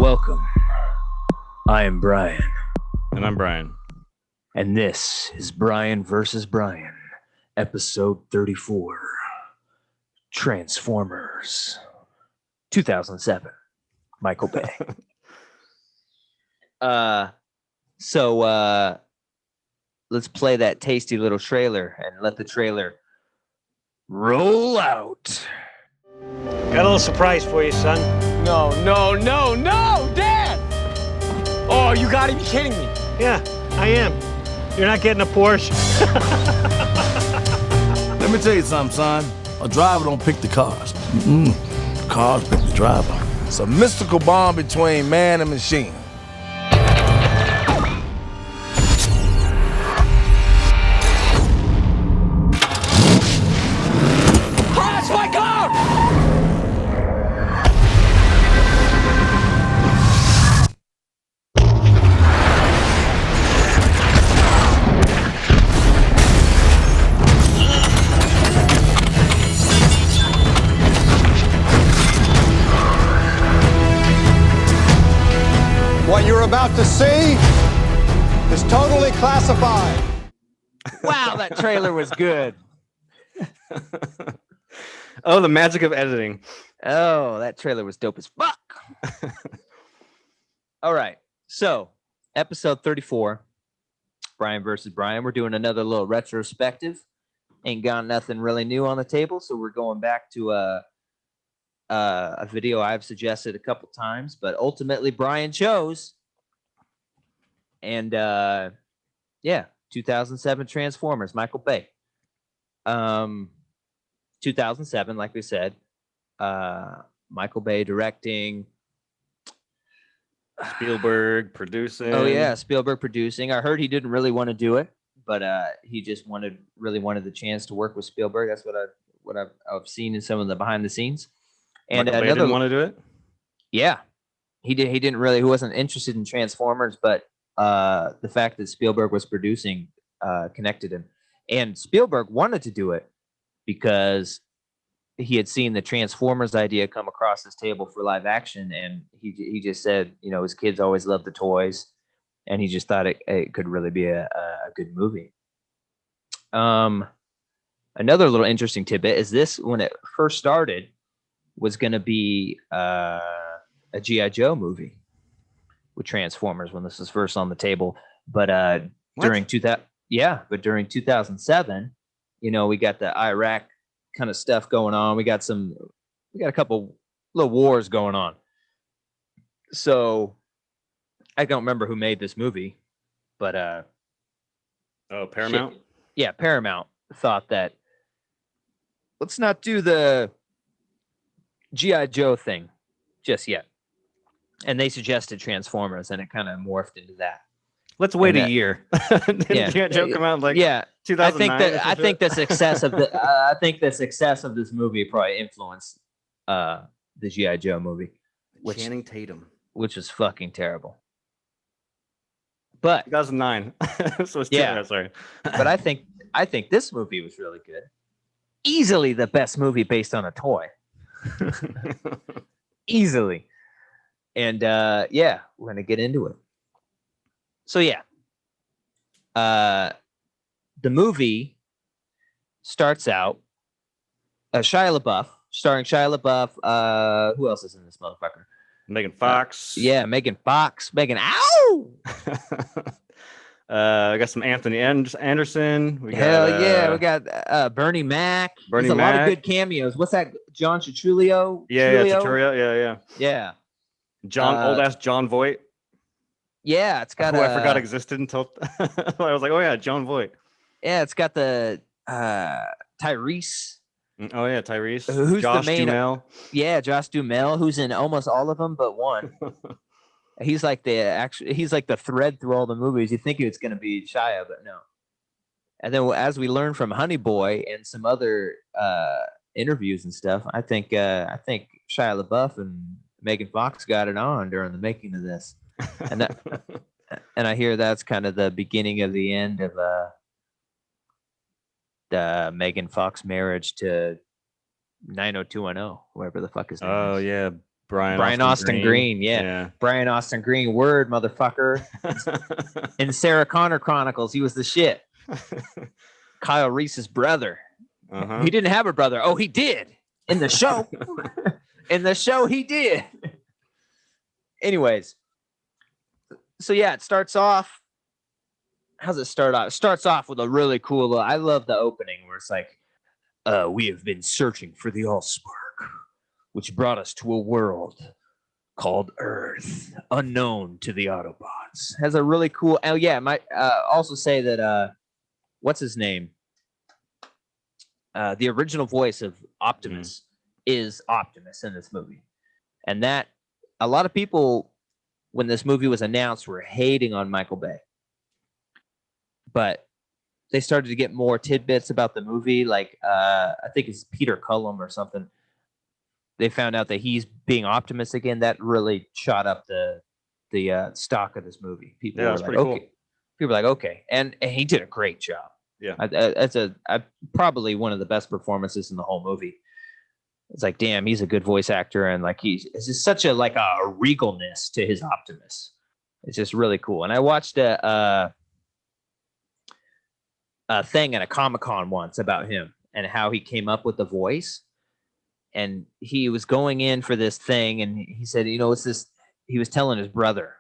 Welcome. I am Bryan. And I'm Bryan. And this is Bryan versus Bryan, episode 34. Transformers. 2007. Michael Bay. So let's play that tasty little trailer and let the trailer roll out. Got a little surprise for you, son. No, Dad! Oh, you gotta be kidding me. Yeah, I am. You're not getting a Porsche. Let me tell you something, son. A driver don't pick the cars. Cars pick the driver. It's a mystical bond between man and machine. That's my car! What you're about to see is totally classified. Wow, that trailer was good. Oh, the magic of editing. Oh, that trailer was dope as fuck. All right. So, episode 34, Bryan versus Bryan. We're doing another little retrospective. Ain't got nothing really new on the table, so we're going back to a video I've suggested a couple times, but ultimately Bryan chose. And yeah, 2007 Transformers, Michael Bay. 2007, like we said, Michael Bay directing, Spielberg producing. Oh yeah, Spielberg producing. I heard he didn't really want to do it, but he just really wanted the chance to work with Spielberg. That's what I've seen in some of the behind the scenes. And Michael Bay didn't want to do it. Yeah, he didn't really. He wasn't interested in Transformers, but the fact that Spielberg was producing connected him. And Spielberg wanted to do it because he had seen the Transformers idea come across his table for live action, and he just said, you know, his kids always loved the toys, and he just thought it could really be a good movie. Another little interesting tidbit is this: when it first started, was going to be a G.I. Joe movie with Transformers when this was first on the table, but during 2007, you know, we got the Iraq kind of stuff going on. We got a couple little wars going on. So I don't remember who made this movie, but Paramount. Paramount thought that let's not do the G.I. Joe thing just yet. And they suggested Transformers, and it kind of morphed into that. Let's wait a year. Didn't G.I. Joe come out like 2009? I think the success of this movie probably influenced the G.I. Joe movie, Channing Tatum, which was fucking terrible. But 2009. So it's sorry. But I think this movie was really good. Easily the best movie based on a toy. Easily. And yeah, we're gonna get into it. So yeah, the movie starts out Shia LaBeouf, starring Shia LaBeouf. Who else is in this motherfucker? Megan Fox. Megan Fox. Megan, ow! We got some Anthony Anderson. We got Bernie Mac. There's a lot of good cameos. What's that? John Turturro? Turturro. Yeah. Old ass John Voight. Yeah, it's got. Who I forgot existed until I was like, oh yeah, John Voight. Yeah, it's got the Tyrese. Oh yeah, Tyrese. Who's Josh the main? Duhamel. Yeah, Josh Duhamel, who's in almost all of them but one. He's like the thread through all the movies. You think it's going to be Shia, but no. And then, as we learned from Honey Boy and some other interviews and stuff, I think Shia LaBeouf and Megan Fox got it on during the making of this, and and I hear that's kind of the beginning of the end of the Megan Fox marriage to 90210, whoever the fuck his name is. Oh yeah, Brian Austin Green. Yeah. Brian Austin Green, word, motherfucker. In Sarah Connor Chronicles, he was the shit. Kyle Reese's brother. He didn't have a brother. Oh, he did in the show. In the show, he did. Anyways, so yeah, it starts off. How's it start off? It starts off with a really cool. I love the opening where it's like, we have been searching for the Allspark, which brought us to a world called Earth, unknown to the Autobots. Has a really cool. Oh yeah, might also say that what's his name? The original voice of Optimus is Optimus in this movie, and that a lot of people, when this movie was announced, were hating on Michael Bay, but they started to get more tidbits about the movie. Like I think it's Peter Cullum or something. They found out that he's being Optimus again. That really shot up the stock of this movie. People were like, okay. Cool. People were like, okay, and he did a great job. Yeah, that's probably one of the best performances in the whole movie. It's like, damn, he's a good voice actor, and like it's just such a regalness to his Optimus. It's just really cool. And I watched a thing at a Comic-Con once about him and how he came up with the voice. And he was going in for this thing, and he said, it's this. He was telling his brother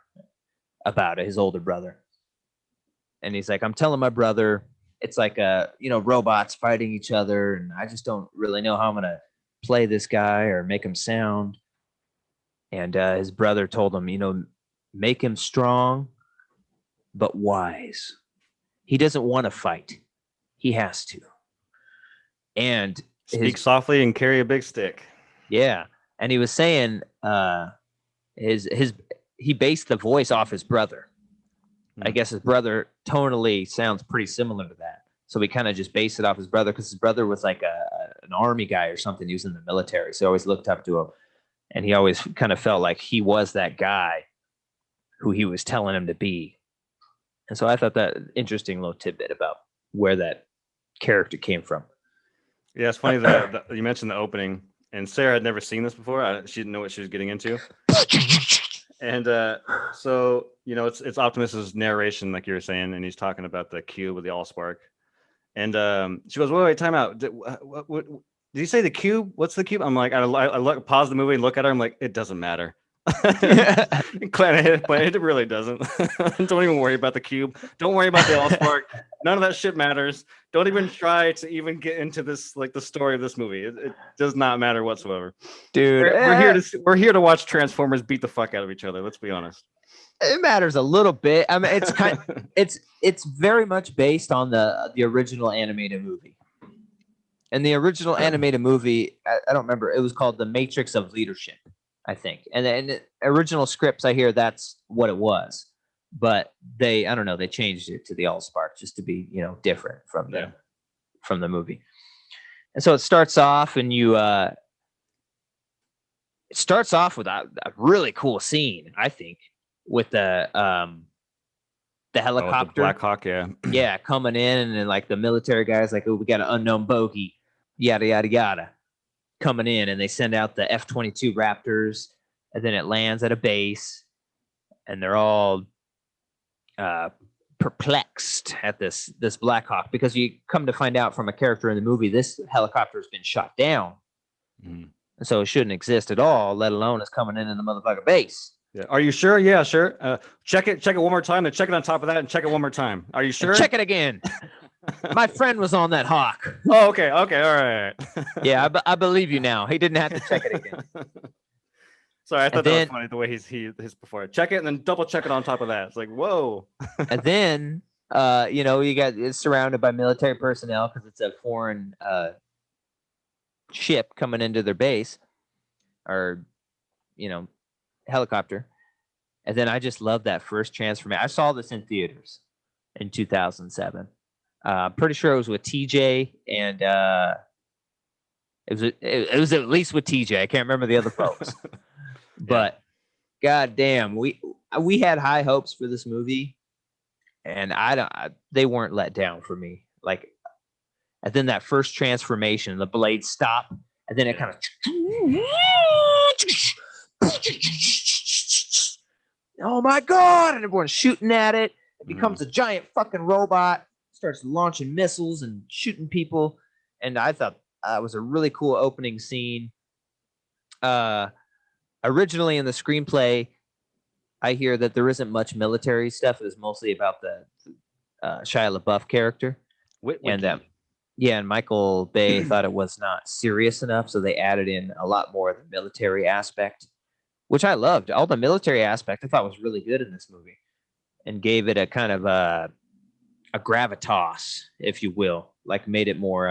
about it, his older brother, and he's like, I'm telling my brother, it's like robots fighting each other, and I just don't really know how I'm gonna play this guy or make him sound. And his brother told him, make him strong, but wise. He doesn't want to fight; he has to. And speak softly and carry a big stick. Yeah, and he was saying he based the voice off his brother. I guess his brother tonally sounds pretty similar to that, so we kind of just based it off his brother because his brother was like an army guy or something. He was in the military, so I always looked up to him, and he always kind of felt like he was that guy who he was telling him to be. And so I thought that interesting little tidbit about where that character came from. Yeah, it's funny that you mentioned the opening, and Sarah had never seen this before. She didn't know what she was getting into. And so, it's Optimus's narration, like you were saying, and he's talking about the cube with the Allspark. And she goes, wait, time out. Did he say the cube? What's the cube? I'm like, I pause the movie and look at her. I'm like, it doesn't matter. It really doesn't. Don't even worry about the cube. Don't worry about the Allspark. None of that shit matters. Don't even try to even get into this, like the story of this movie. It does not matter whatsoever, dude. We're here to watch Transformers beat the fuck out of each other. Let's be honest. It matters a little bit. I mean, it's very much based on the original animated movie. And the original animated movie, I don't remember. It was called The Matrix of Leadership, I think. And the original scripts, I hear that's what it was. But I don't know, they changed it to the Allspark just to be, different from the movie. And so it starts off, and it starts off with a really cool scene, I think, with the helicopter, the Black Hawk, yeah, coming in, and then like the military guys like, oh, we got an unknown bogey, yada yada yada, coming in, and they send out the F-22 Raptors, and then it lands at a base, and they're all perplexed at this Black Hawk, because you come to find out from a character in the movie, this helicopter has been shot down, and so it shouldn't exist at all, let alone it's coming in the motherfucking base. Yeah. Are you sure? Yeah, sure. Check it one more time, then check it on top of that, and check it one more time. Are you sure? And check it again. My friend was on that Hawk. Oh, okay, all right. Yeah, I believe you now. He didn't have to check it again. Sorry, I thought that was funny the way his before. Check it and then double check it on top of that. It's like, whoa. And then it's surrounded by military personnel because it's a foreign ship coming into their base, or helicopter. And then I just love that first transformation. I saw this in theaters in 2007. Pretty sure it was with TJ, and it was at least with TJ. I can't remember the other folks. But goddamn, we had high hopes for this movie, and they weren't let down for me. Like, and then that first transformation, the blades stop, and then it kind of oh my God, and everyone's shooting at it. It becomes a giant fucking robot, starts launching missiles and shooting people. And I thought it was a really cool opening scene. Originally in the screenplay, I hear that there isn't much military stuff. It was mostly about the Shia LaBeouf character. And yeah, and Michael Bay thought it was not serious enough, so they added in a lot more of the military aspect, which I loved. All the military aspect I thought was really good in this movie, and gave it a kind of a gravitas, if you will, like made it more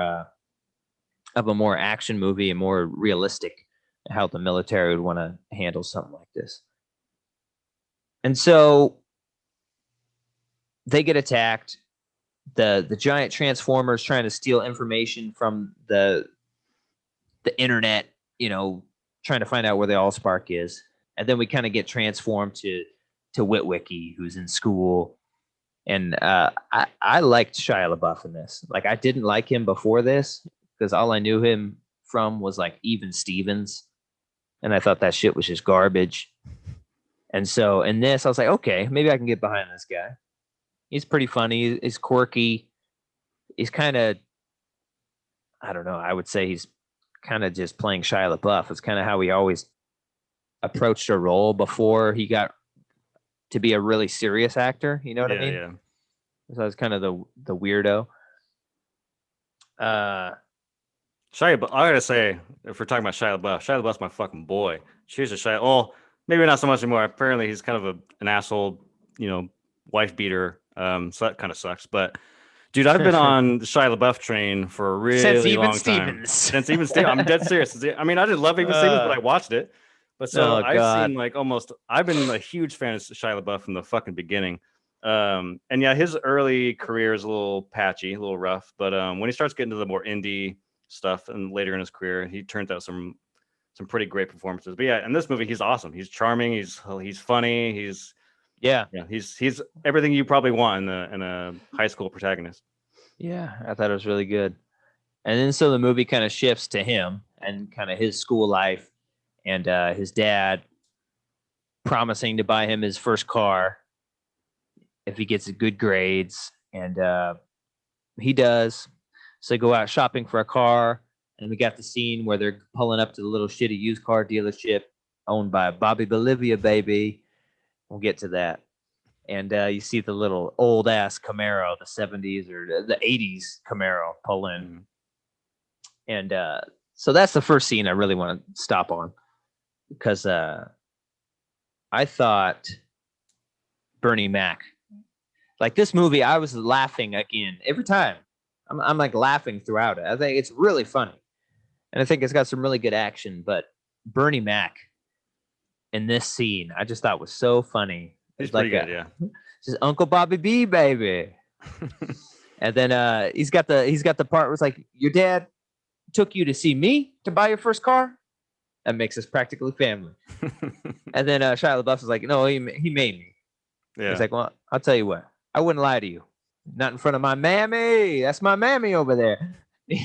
of a more action movie and more realistic how the military would want to handle something like this. And so they get attacked. The giant transformers trying to steal information from the internet, trying to find out where the Allspark is. And then we kind of get transformed to Witwicky, who's in school. And I liked Shia LaBeouf in this. Like, I didn't like him before this because all I knew him from was like Even Stevens. And I thought that shit was just garbage. And so in this, I was like, okay, maybe I can get behind this guy. He's pretty funny. He's quirky. He's kind of, I don't know, I would say he's kind of just playing Shia LaBeouf. It's kind of how he always approached a role before he got to be a really serious actor. You know what I mean? Yeah. So I was kind of the weirdo. Shia, but I gotta say, if we're talking about Shia LaBeouf's my fucking boy. Cheers to Shia. Oh, maybe not so much anymore. Apparently, he's kind of an asshole, wife beater. So that kind of sucks. But dude, I've been on the Shia LaBeouf train for a really long time. Since Even Stevens. I'm dead serious. I mean, I didn't love Even Stevens, but I watched it. But so I've seen I've been a huge fan of Shia LaBeouf from the fucking beginning. And yeah, his early career is a little patchy, a little rough. But when he starts getting to the more indie stuff and later in his career, he turns out some pretty great performances. But yeah, in this movie, he's awesome. He's charming. He's funny. He's everything you probably want in a high school protagonist. Yeah, I thought it was really good. And then so the movie kind of shifts to him and kind of his school life and his dad promising to buy him his first car if he gets good grades. And he does. So they go out shopping for a car. And we got the scene where they're pulling up to the little shitty used car dealership owned by Bobby Bolivia, baby. We'll get to that. And you see the little old ass Camaro, the 70s or the 80s Camaro pull in. And so that's the first scene I really want to stop on because I thought Bernie Mac, like this movie, I was laughing again every time. I'm like laughing throughout it. I think it's really funny. And I think it's got some really good action, but Bernie Mac in this scene, I just thought was so funny. He's pretty good, yeah. Just Uncle Bobby B, baby. And then he's got the part where it's like, your dad took you to see me to buy your first car? That makes us practically family. And then Shia LaBeouf was like, no, he made me. Yeah. He's like, well, I'll tell you what, I wouldn't lie to you. Not in front of my mammy. That's my mammy over there.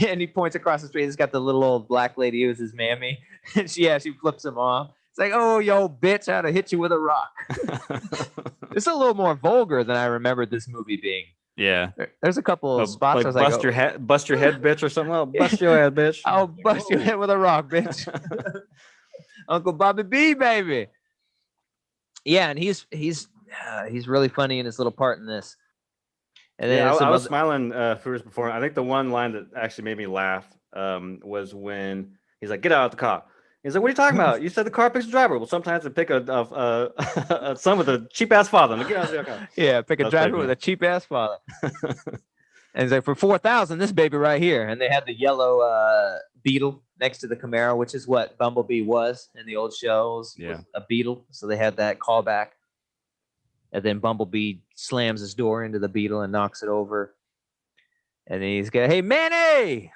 And he points across the street. He's got the little old black lady who's his mammy. And she flips him off. It's like, oh, yo, bitch, I had to hit you with a rock. It's a little more vulgar than I remembered this movie being. Yeah. There's a couple of spots. Like, I was bust your head, bitch, or something. Oh, bust your head, bitch. I'll bust your head with a rock, bitch. Uncle Bobby B, baby. Yeah, and he's really funny in his little part in this. And then I was smiling for before. I think the one line that actually made me laugh was when he's like, "Get out of the car." He's like, "What are you talking about? You said the car picks a driver." Well, sometimes it pick a son with a cheap ass father. Like, get out of the car. Yeah, pick a driver with a cheap ass father. And he's like, for $4,000, this baby right here. And they had the yellow Beetle next to the Camaro, which is what Bumblebee was in the old shows. Yeah, was a Beetle. So they had that callback. And then Bumblebee slams his door into the Beetle and knocks it over. And then he's got, hey, Manny,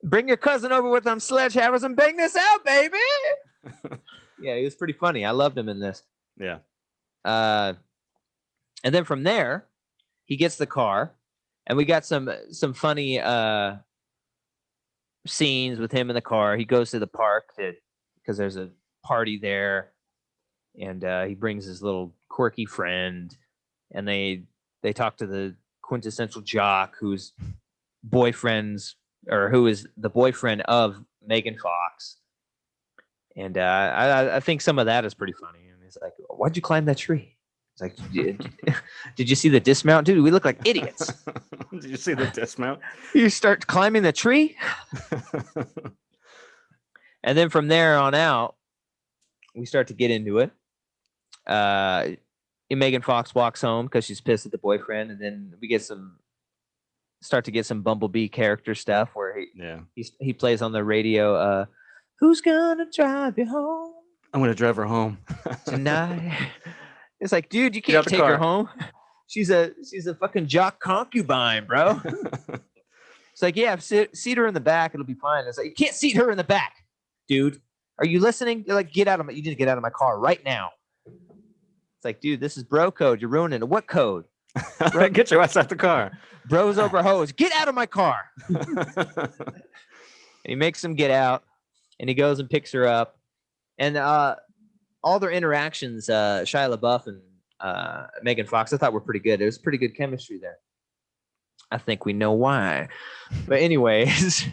bring your cousin over with them sledgehammers and bang this out, baby. Yeah, he was pretty funny. I loved him in this. Yeah. And then from there, he gets the car, and we got some funny scenes with him in the car. He goes to the park because there's a party there, and he brings his little quirky friend, and they talk to the quintessential jock who is the boyfriend of Megan Fox. And I think some of that is pretty funny. And he's like, "Why'd you climb that tree?" It's like, did you see the dismount, dude? We look like idiots. Did you see the dismount? You start climbing the tree, and then from there on out, we start to get into it. Megan Fox walks home because she's pissed at the boyfriend, and then we start to get some Bumblebee character stuff where he plays on the radio. Who's gonna drive you home? I'm gonna drive her home tonight. It's like, dude, you can't take her home. She's a fucking jock concubine, bro. It's like, yeah, seat her in the back, it'll be fine. It's like, you can't seat her in the back, dude. Are you listening? You're like, you need to get out of my car right now. It's like, dude, this is bro code. You're ruining it. What code? Bro, get your ass out the car. Bros over hoes. Get out of my car. And he makes him get out, and he goes and picks her up. And all their interactions, Shia LaBeouf and Megan Fox, I thought were pretty good. There was pretty good chemistry there. I think we know why. But anyways,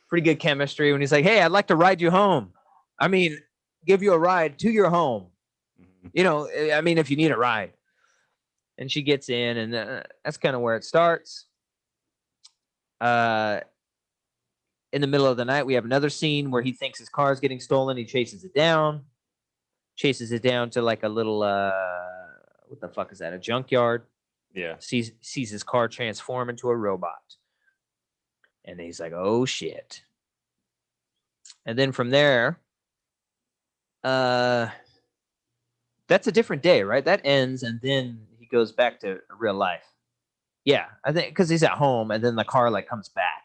pretty good chemistry when he's like, "Hey, I'd like to ride you home. I mean, give you a ride to your home. You know, I mean, if you need a ride." And she gets in, and that's kind of where it starts. In the middle of the night, we have another scene where he thinks his car is getting stolen. He chases it down to like a little, what the fuck is that? A junkyard. Yeah. Sees his car transform into a robot. And he's like, oh shit. And then from there, that's a different day, right? That ends, and then he goes back to real life. Yeah, I think because he's at home, and then the car like comes back.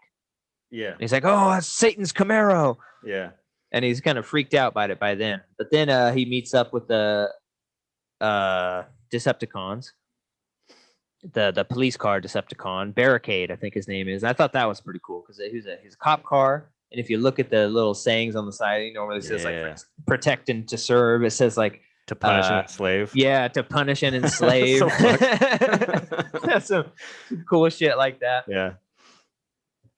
Yeah. And he's like, "Oh, that's Satan's Camaro." Yeah. And he's kind of freaked out by it by then. But then he meets up with the Decepticons, the police car Decepticon, Barricade, I think his name is. I thought that was pretty cool because he's a cop car. And if you look at the little sayings on the side, you know, where it says like protect and to serve, it says like to punish and enslave. Yeah, to punish and enslave. That's some cool shit like that. Yeah.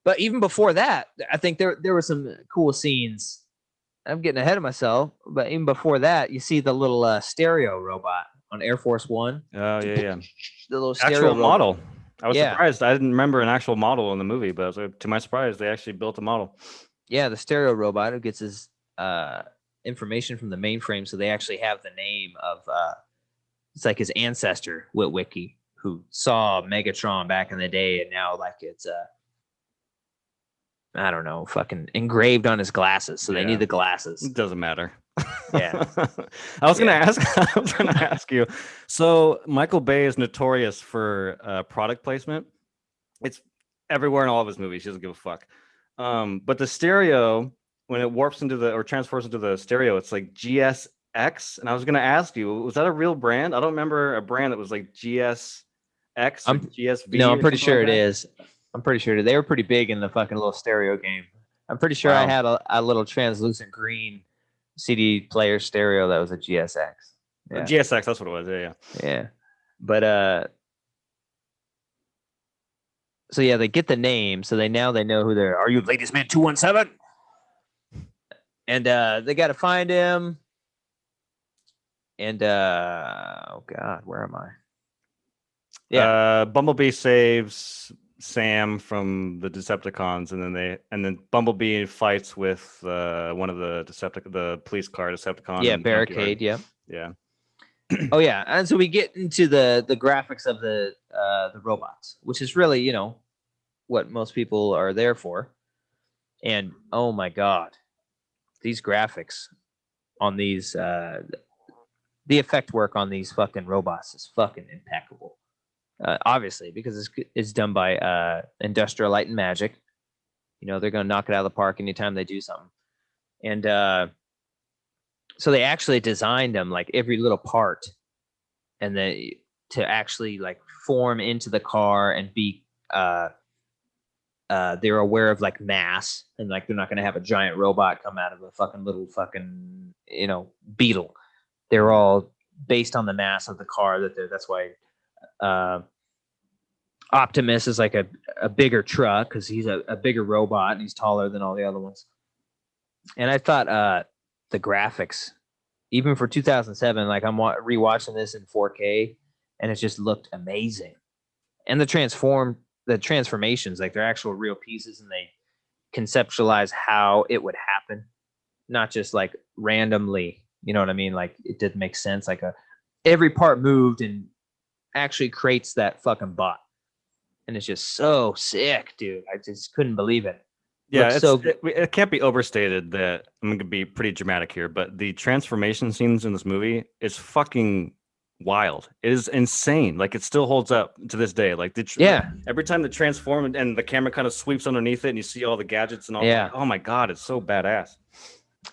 But even before that, I think there were some cool scenes. I'm getting ahead of myself, but even before that, you see the little stereo robot on Air Force One. Oh yeah. The little stereo actual robot. Model. I was surprised. I didn't remember an actual model in the movie, but to my surprise, they actually built a model. Yeah, the stereo robot who gets his information from the mainframe, so they actually have the name of it's like his ancestor, Witwicky, who saw Megatron back in the day, and now like it's I don't know, fucking engraved on his glasses. So they need the glasses. It doesn't matter. Yeah. I was gonna ask you. So Michael Bay is notorious for product placement. It's everywhere in all of his movies. He doesn't give a fuck. But the stereo, when it warps into or transfers into the stereo, it's like GSX. And I was gonna ask you, was that a real brand? I don't remember a brand that was like GSX or GSV. No, I'm pretty sure it is. I'm pretty sure they were pretty big in the fucking little stereo game. I'm pretty sure I had a little translucent green CD player stereo that was a GSX. Yeah. GSX, that's what it was. Yeah. But so yeah, they get the name, so they know who they're. Are you Ladies Man 217? And they got to find him. And oh god, where am I? Yeah, Bumblebee saves Sam from the Decepticons, and then Bumblebee fights with one of the police car Decepticon. Yeah, Barricade. Yeah. Yeah. Oh yeah, and so we get into the graphics of the robots, which is really, you know, what most people are there for. And oh my god, these graphics on these the effect work on these fucking robots is fucking impeccable. Obviously, because it's done by Industrial Light and Magic. You know, they're going to knock it out of the park anytime they do something. And so they actually designed them, like every little part, and to actually like form into the car and be they're aware of like mass, and like they're not going to have a giant robot come out of a fucking little fucking beetle. They're all based on the mass of the car that's why Optimus is like a bigger truck because he's a bigger robot and he's taller than all the other ones. And I thought the graphics, even for 2007, like I'm rewatching this in 4K, and it just looked amazing. And the transformations, like they're actual real pieces, and they conceptualize how it would happen, not just like randomly. You know what I mean? Like it did make sense. Like every part moved and actually creates that fucking bot, and it's just so sick, dude. I just couldn't believe it. Yeah, it can't be overstated that I'm going to be pretty dramatic here, but the transformation scenes in this movie is fucking wild. It is insane. Like it still holds up to this day. Like every time the transform and the camera kind of sweeps underneath it, and you see all the gadgets and all. Yeah. Like, oh my god, it's so badass.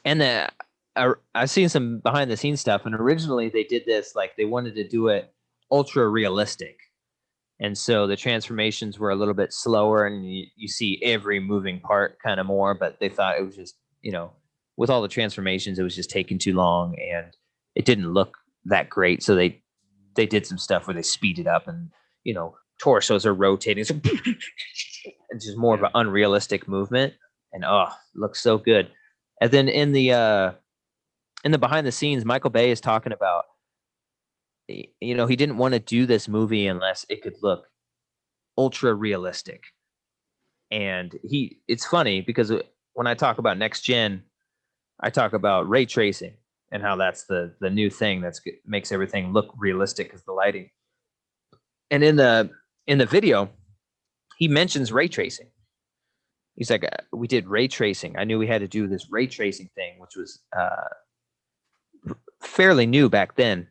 And I've seen some behind the scenes stuff, and originally they did this like they wanted to do it ultra realistic. And so the transformations were a little bit slower, and you see every moving part kind of more, but they thought it was just, with all the transformations, it was just taking too long and it didn't look that great. So they did some stuff where they speed it up and, torsos are rotating. So it's just more of an unrealistic movement, and it looks so good. And then in the behind the scenes, Michael Bay is talking about, he didn't want to do this movie unless it could look ultra realistic. And it's funny because when I talk about next gen, I talk about ray tracing and how that's the new thing that makes everything look realistic because the lighting. And in the video, he mentions ray tracing. He's like, we did ray tracing. I knew we had to do this ray tracing thing, which was fairly new back then.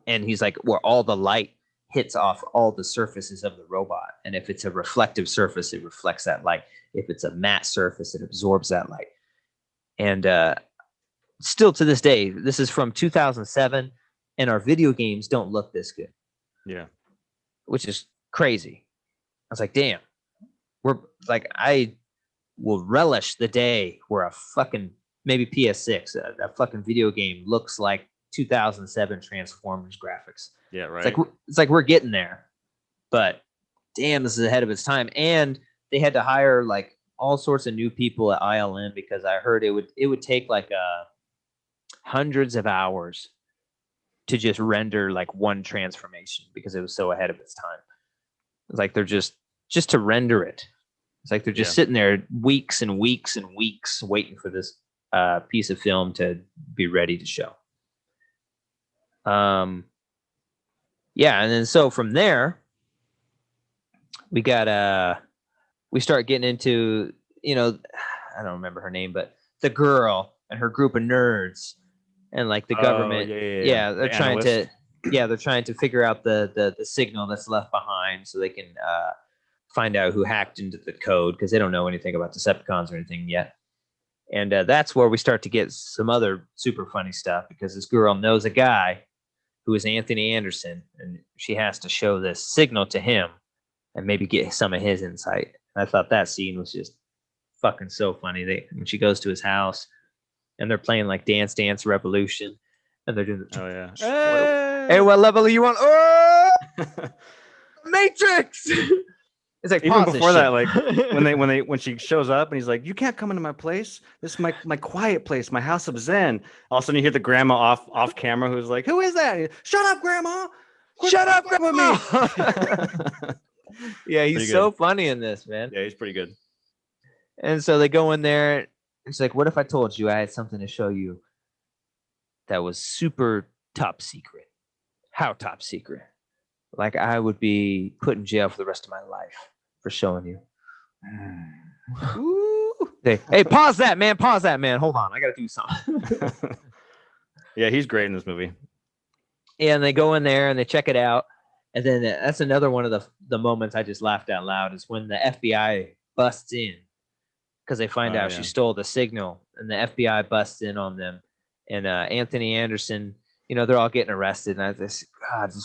And he's like, where all the light hits off all the surfaces of the robot. And if it's a reflective surface, it reflects that light. If it's a matte surface, it absorbs that light. And still to this day, this is from 2007, and our video games don't look this good. Yeah. Which is crazy. I was like, damn. I will relish the day where a fucking, maybe PS6, a fucking video game looks like 2007 Transformers graphics. Yeah, right. It's like we're getting there, but damn, this is ahead of its time. And they had to hire like all sorts of new people at ILM because I heard it would take like hundreds of hours to just render like one transformation because it was so ahead of its time. It's like they're just to render it. It's like they're just sitting there weeks and weeks and weeks waiting for this piece of film to be ready to show. And then so from there we start getting into, I don't remember her name, but the girl and her group of nerds and like the government. They're trying to figure out the signal that's left behind so they can find out who hacked into the code because they don't know anything about Decepticons or anything yet. And that's where we start to get some other super funny stuff because this girl knows a guy who is Anthony Anderson, and she has to show this signal to him and maybe get some of his insight. And I thought that scene was just fucking so funny. When she goes to his house and they're playing like Dance Dance Revolution and they're doing hey, what level are you on? Oh! Matrix. It's like even before that, like when she shows up and he's like, "You can't come into my place. This is my quiet place, my house of Zen." All of a sudden, you hear the grandma off camera who's like, "Who is that?" "Shut up, grandma! Shut up, grandma!" Yeah, he's so funny in this, man. Yeah, he's pretty good. And so they go in there. It's like, "What if I told you I had something to show you that was super top secret?" "How top secret?" "Like I would be put in jail for the rest of my life for showing you." Hey, pause that, man. Pause that, man. Hold on. I got to do something. Yeah, he's great in this movie. And they go in there and they check it out. And then that's another one of the moments I just laughed out loud is when the FBI busts in because they find out she stole the signal, and the FBI busts in on them. And Anthony Anderson, they're all getting arrested. And it's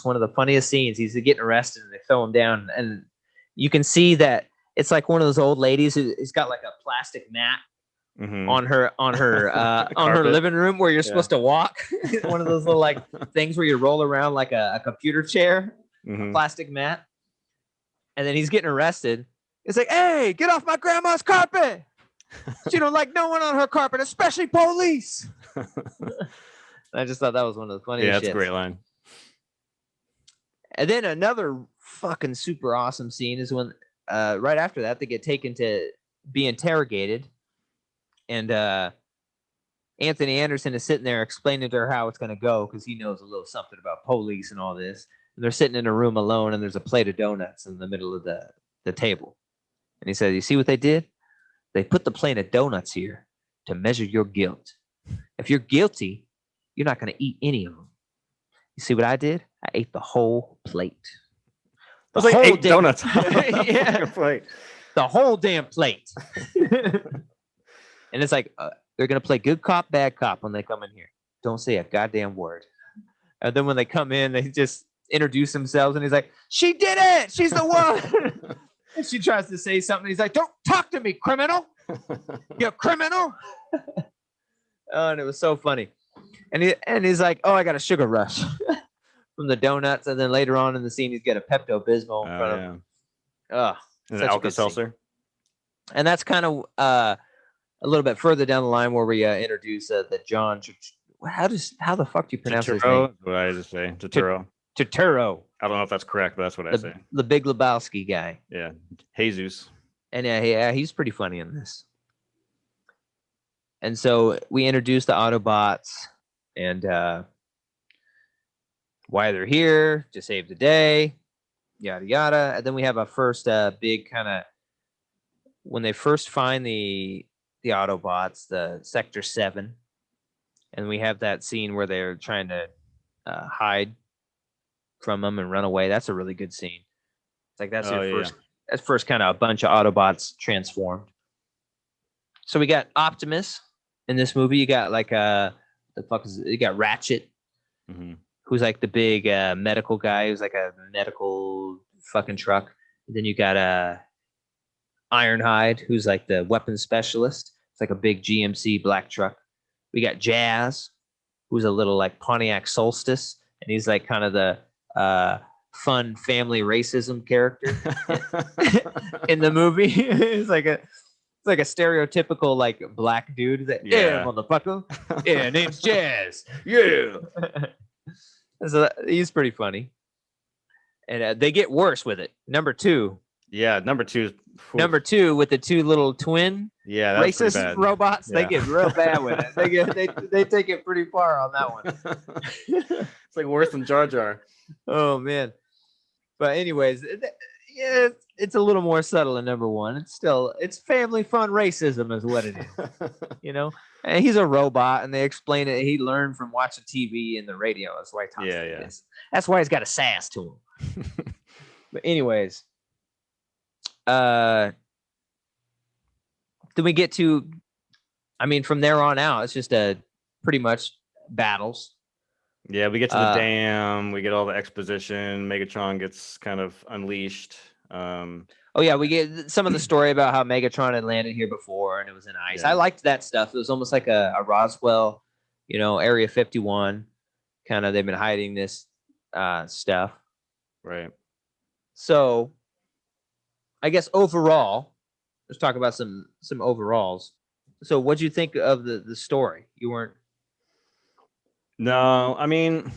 one of the funniest scenes. He's getting arrested and they throw him down. And you can see that It's like one of those old ladies who's got like a plastic mat on her living room where you're supposed to walk. One of those little like things where you roll around like a computer chair, a plastic mat. And then he's getting arrested. It's like, hey, get off my grandma's carpet. She don't like no one on her carpet, especially police. I just thought that was one of the funniest. Yeah, that's shits. a great line. And then another fucking super awesome scene is when right after that they get taken to be interrogated, and Anthony Anderson is sitting there explaining to her how it's going to go because he knows a little something about police and all this. And they're sitting in a room alone, and there's a plate of donuts in the middle of the table. And he says, "You see what they did? They put the plate of donuts here to measure your guilt. If you're guilty, you're not going to eat any of them. You see what I did? I ate the whole plate. It was like 8 donuts. Yeah. Plate. The whole damn plate." And it's like, they're going to play good cop, bad cop when they come in here. Don't say a goddamn word. And then when they come in, they just introduce themselves, and he's like, "She did it. She's the one." And she tries to say something. He's like, "Don't talk to me, criminal. You criminal." Oh, and it was so funny. And he's like, "Oh, I got a sugar rush." From the donuts, and then later on in the scene, he's got a Pepto-Bismol in front of him. Oh, an Alka-Seltzer. And that's kind of a little bit further down the line where we introduce that John. How the fuck do you pronounce his name? What I just say, Turturro. Turturro. I don't know if that's correct, but that's what I say. The Big Lebowski guy. Yeah, Jesus. And yeah, he's pretty funny in this. And so we introduce the Autobots and why they're here to save the day, yada yada. And then we have a first big kind of when they first find the Autobots, the Sector 7, and we have that scene where they're trying to hide from them and run away. That's a really good scene. It's like that's that's first kind of a bunch of Autobots transformed. So we got Optimus in this movie. You got like you got Ratchet. Who's like the big medical guy who's like a medical fucking truck. And then you got Ironhide, who's like the weapons specialist. It's like a big GMC black truck. We got Jazz, who's a little like Pontiac Solstice, and he's like kind of the fun family racism character in the movie. It's like a stereotypical like black dude that motherfucker. Yeah, name's Jazz. Yeah. So he's pretty funny, and they get worse with it. Number 2. Yeah, number 2. Number 2 with the 2 little twin racist robots. Yeah. They get real bad with it. They take it pretty far on that one. It's like worse than Jar Jar. Oh man. But anyways, yeah, it's a little more subtle in number 1. It's family fun racism is what it is. You know? And he's a robot, and they explain it. He learned from watching TV and the radio. That's why he talks like this. That's why he's got a sass to him. But anyways, then we get to, I mean, from there on out, it's just pretty much battles. Yeah, we get to the dam. We get all the exposition. Megatron gets kind of unleashed. Oh yeah, we get some of the story about how Megatron had landed here before and it was in ice. Yeah. I liked that stuff. It was almost like a Roswell, Area 51 kind of. They've been hiding this stuff, right? So, I guess overall, let's talk about some overalls. So, what'd you think of the story? You weren't. No, I mean,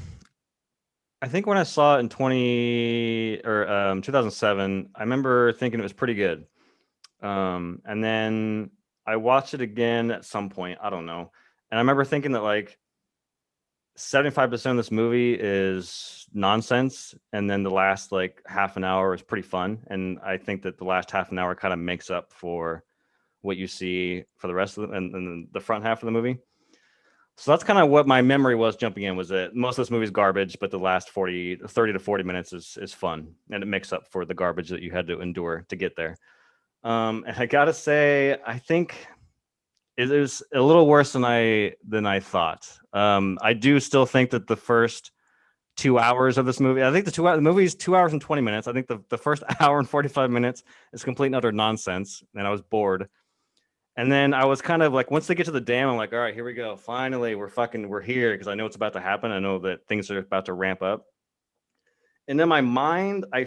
I think when I saw it in 2007, I remember thinking it was pretty good. And then I watched it again at some point. I don't know. And I remember thinking that like 75% of this movie is nonsense. And then the last like half an hour is pretty fun. And I think that the last half an hour kind of makes up for what you see for the rest of and the front half of the movie. So that's kind of what my memory was jumping in, was that most of this movie is garbage, but the last 30 to 40 minutes is fun. And it makes up for the garbage that you had to endure to get there. And I got to say, I think it is a little worse than I thought. I do still think that the first 2 hours of this movie. I think the movie is 2 hours and 20 minutes. I think the first hour and 45 minutes is complete and utter nonsense, and I was bored. And then I was kind of like, once they get to the dam, I'm like, all right, here we go. Finally, we're here, because I know it's about to happen. I know that things are about to ramp up. And in my mind, I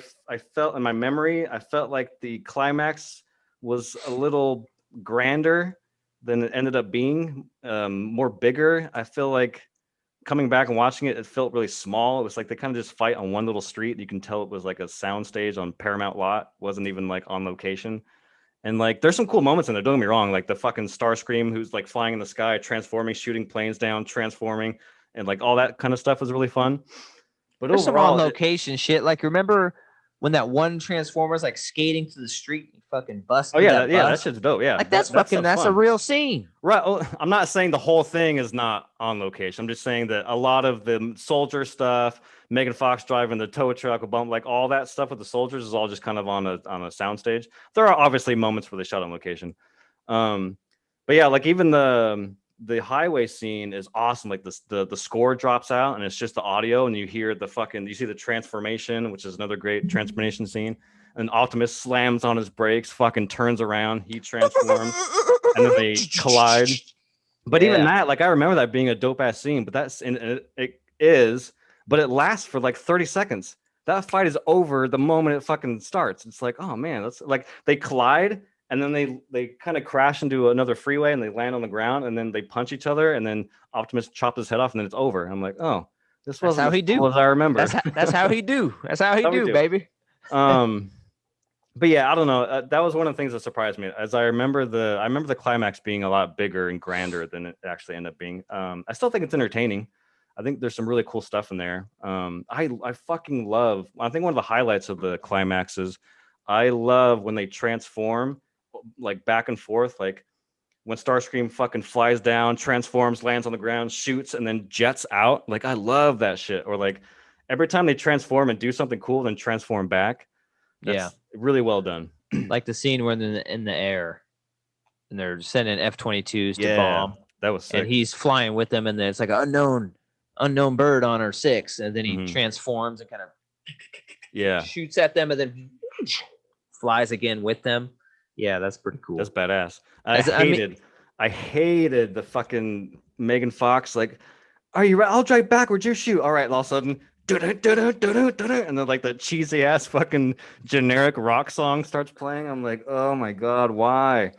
felt, in my memory, I felt like the climax was a little grander than it ended up being, more bigger. I feel like coming back and watching it, it felt really small. It was like they kind of just fight on one little street. You can tell it was like a soundstage on Paramount lot. It wasn't even like on location. And like, there's some cool moments in there. Don't get me wrong. Like the fucking Starscream who's like flying in the sky, transforming, shooting planes down, transforming, and like all that kind of stuff was really fun. But There's some overall, on location shit. Like, remember when that one Transformer's like skating to the street and fucking bust? oh yeah, that that bus? shit's dope. Yeah, Like that's fucking. That's a fun. real scene. Right. Well, I'm not saying the whole thing is not on location. I'm just saying that a lot of the soldier stuff, Megan Fox driving the tow truck, like all that stuff with the soldiers is all just kind of on a soundstage. There are obviously moments where they shot on location. But yeah, like even the highway scene is awesome. Like the score drops out and it's just the audio, and you hear you see the transformation, which is another great transformation scene. And Optimus slams on his brakes, fucking turns around, he transforms, and then they collide. But even that, like I remember that being a dope ass scene, but it is, but it lasts for like 30 seconds. That fight is over the moment it fucking starts. It's like, oh man, that's like they collide, and then they kind of crash into another freeway and they land on the ground, and then they punch each other, and then Optimus chops his head off, and then it's over. I'm like, oh, this wasn't how he do. as I remember. That's how he do. That's how he do, baby. But yeah, I don't know. That was one of the things that surprised me. As I remember the climax being a lot bigger and grander than it actually ended up being. I still think it's entertaining. I think there's some really cool stuff in there. I fucking love. I think one of the highlights of the climax is I love when they transform, like back and forth, like when Starscream fucking flies down, transforms, lands on the ground, shoots, and then jets out. Like I love that shit. Or like every time they transform and do something cool, then transform back. That's really well done. Like the scene where they're in the air and they're sending F-22s to bomb. That was sick. And he's flying with them, and then it's like an unknown bird on our 6, and then he transforms and kind of shoots at them, and then flies again with them. Yeah, that's pretty cool. That's badass. I hated the fucking Megan Fox. Like, are you right? I'll drive backwards. You shoot. All right. All of a sudden, and then like the cheesy ass fucking generic rock song starts playing. I'm like, oh my god, why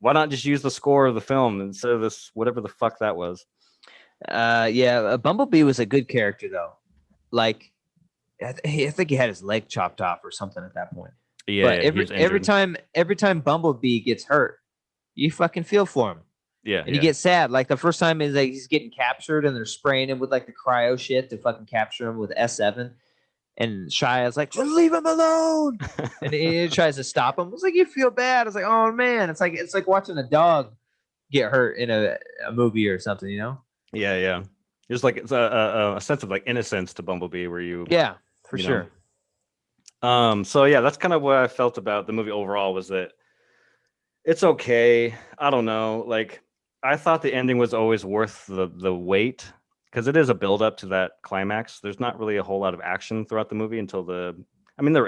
not just use the score of the film instead of this whatever the fuck that was? Bumblebee was a good character though. Like I think he had his leg chopped off or something at that point. But every time Bumblebee gets hurt, you fucking feel for him. And you get sad. Like the first time is like he's getting captured and they're spraying him with like the cryo shit to fucking capture him with S7. And Shia's like, just leave him alone. And he tries to stop him. It's like you feel bad. It's like, oh man, it's like watching a dog get hurt in a movie or something, you know? Yeah. There's like it's a sense of like innocence to Bumblebee where you for sure. So yeah, that's kind of what I felt about the movie overall, was that it's okay. I don't know. Like I thought the ending was always worth the wait, because it is a build up to that climax. There's not really a whole lot of action throughout the movie until there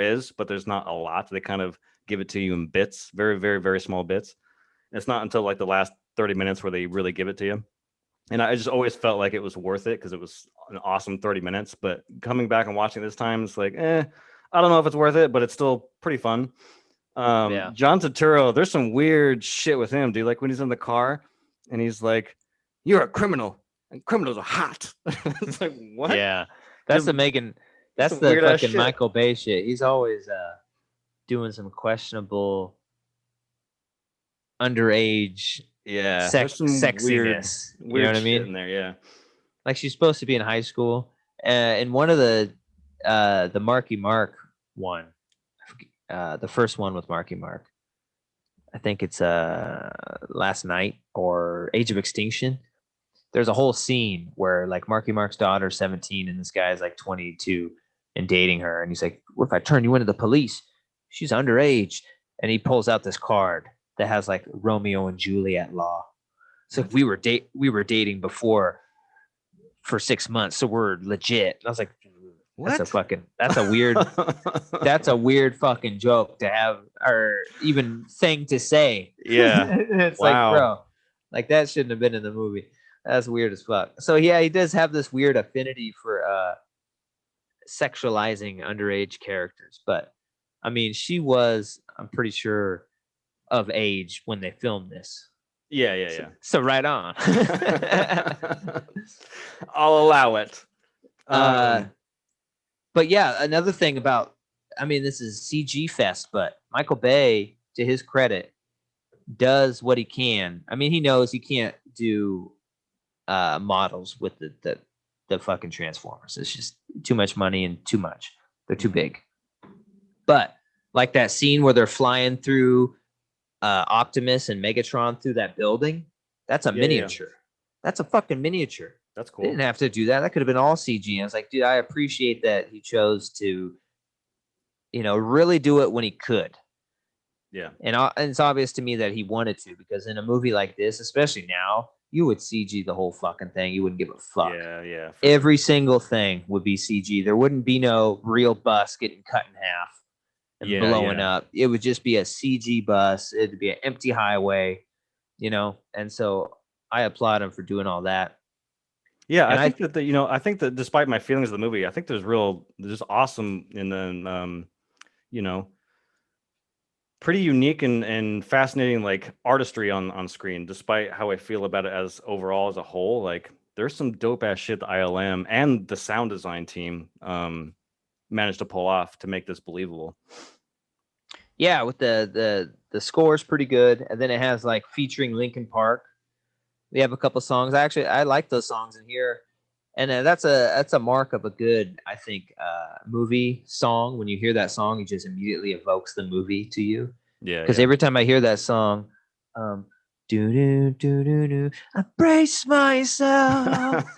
is, but there's not a lot. They kind of give it to you in bits, very, very, very small bits. It's not until like the last 30 minutes where they really give it to you. And I just always felt like it was worth it because it was an awesome 30 minutes. But coming back and watching this time, it's like, I don't know if it's worth it, but it's still pretty fun. John Turturro, there's some weird shit with him, dude. Like when he's in the car and he's like, "You're a criminal, and criminals are hot." It's like, what? Yeah, that's the Megan. That's the fucking Michael Bay shit. He's always doing some questionable underage sexiness. Weird you know what I mean? In there, yeah. Like she's supposed to be in high school. In one of the Marky Mark one, the first one with Marky Mark, I think it's Last Night or Age of Extinction. There's a whole scene where like Marky Mark's daughter's 17 and this guy's like 22 and dating her, and he's like, "What if I turn you into the police? She's underage." And he pulls out this card that has like Romeo and Juliet law. It's like we were dating before for 6 months, so we're legit. And I was like, What? That's a weird fucking joke to have, or even thing to say. Yeah. It's Wow. like, bro, like that shouldn't have been in the movie. That's weird as fuck. So yeah, he does have this weird affinity for sexualizing underage characters, but I mean, she was, I'm pretty sure, of age when they filmed this. Yeah. So right on. I'll allow it. But yeah, another thing about, I mean, this is CG fest, but Michael Bay, to his credit, does what he can. I mean, he knows he can't do models with the fucking Transformers. It's just too much money and too much. They're too big. But like that scene where they're flying through Optimus and Megatron through that building, that's a miniature. That's a fucking miniature. That's They cool. didn't have to do that. That could have been all CG. And I was like, dude, I appreciate that he chose to, really do it when he could. Yeah. And it's obvious to me that he wanted to, because in a movie like this, especially now, you would CG the whole fucking thing. You wouldn't give a fuck. Yeah. Every single thing would be CG. There wouldn't be no real bus getting cut in half and blowing up. It would just be a CG bus. It'd be an empty highway, And so I applaud him for doing all that. Yeah, And I think I think that despite my feelings of the movie, I think there's awesome and then pretty unique and fascinating like artistry on screen, despite how I feel about it as overall as a whole. Like there's some dope ass shit the ILM and the sound design team managed to pull off to make this believable. Yeah, with the score is pretty good, and then it has like featuring Linkin Park. We have a couple songs. I like those songs in here, and that's a mark of a good, I think, movie song. When you hear that song, it just immediately evokes the movie to you. Yeah. Because every time I hear that song, do do do do do, I brace myself,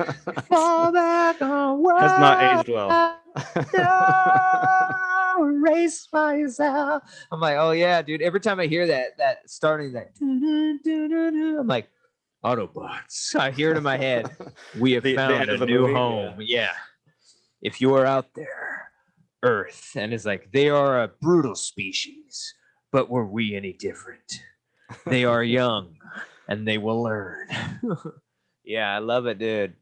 fall back on what has not aged well. Race myself. I'm like, oh yeah, dude. Every time I hear that starting that, I'm like, Autobots. I hear it in my head. We have The found end of a the new movie, home. Yeah. If you are out there, Earth, and it's like, they are a brutal species, but were we any different? They are young, and they will learn. Yeah, I love it, dude.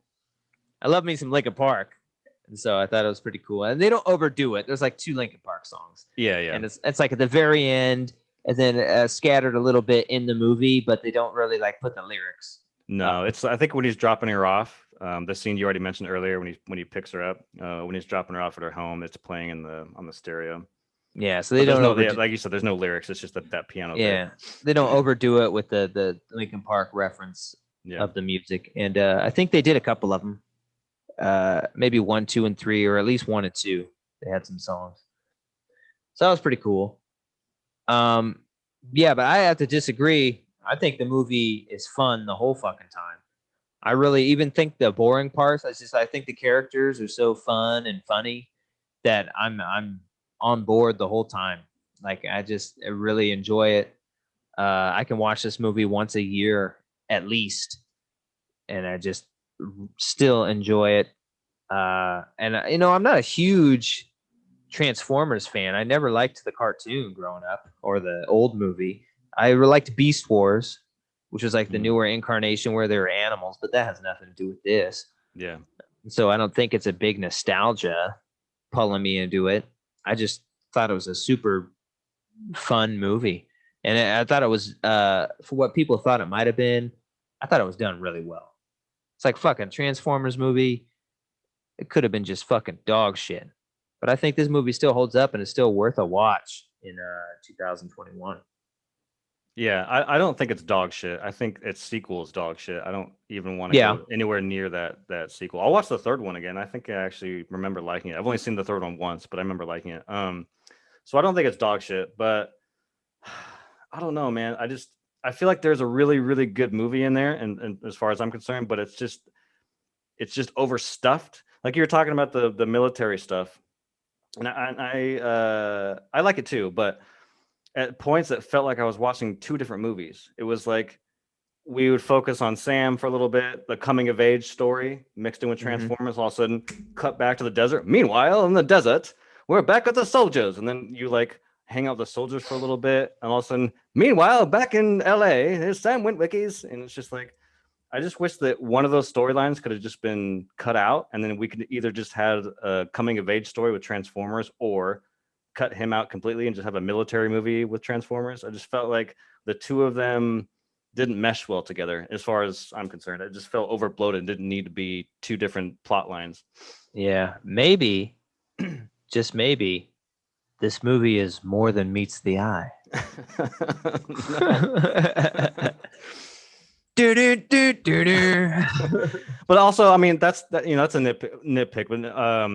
I love me some Linkin Park. And so I thought it was pretty cool. And they don't overdo it. There's like 2 Linkin Park songs. Yeah. And it's like at the very end, and then scattered a little bit in the movie, but they don't really like put the lyrics. No, it's I think when he's dropping her off, the scene you already mentioned earlier when he picks her up, when he's dropping her off at her home, it's playing on the stereo. Yeah, so they don't like you said, there's no lyrics. It's just that piano. Yeah, they don't overdo it with the Linkin Park reference of the music, and I think they did a couple of them, maybe 1, 2, and 3, or at least 1 and 2. They had some songs, so that was pretty cool. Yeah, but I have to disagree. I think the movie is fun the whole fucking time. I really even think the boring parts. I think the characters are so fun and funny that I'm on board the whole time. Like I really enjoy it. I can watch this movie once a year at least, and I just still enjoy it. And I'm not a huge Transformers fan. I never liked the cartoon growing up or the old movie. I liked Beast Wars, which was like the newer incarnation where there were animals, but that has nothing to do with this. Yeah. So I don't think it's a big nostalgia pulling me into it. I just thought it was a super fun movie. And I thought it was, for what people thought it might have been, I thought it was done really well. It's like fucking Transformers movie. It could have been just fucking dog shit. But I think this movie still holds up and is still worth a watch in 2021. Yeah, I don't think it's dog shit. I think its sequel is dog shit. I don't even want to go anywhere near that sequel. I'll watch the third one again. I think I actually remember liking it. I've only seen the third one once, but I remember liking it. So I don't think it's dog shit, but I don't know, man. I feel like there's a really, really good movie in there, and as far as I'm concerned, but it's just overstuffed. Like you were talking about the military stuff, and I like it too, but at points it felt like I was watching 2 different movies. It was like we would focus on Sam for a little bit, the coming of age story mixed in with Transformers. All of a sudden, cut back to the desert. Meanwhile, in the desert, we're back at the soldiers, and then you like hang out with the soldiers for a little bit, and all of a sudden, meanwhile, back in LA, there's Sam Witwicky's, and it's just like, I just wish that one of those storylines could have just been cut out, and then we could either just have a coming of age story with Transformers, or cut him out completely and just have a military movie with Transformers. I just felt like the two of them didn't mesh well together, as far as I'm concerned. It just felt over bloated. Didn't need to be two different plot lines. Yeah, maybe, just maybe, this movie is more than meets the eye. But also, I mean, that's a nitpick. But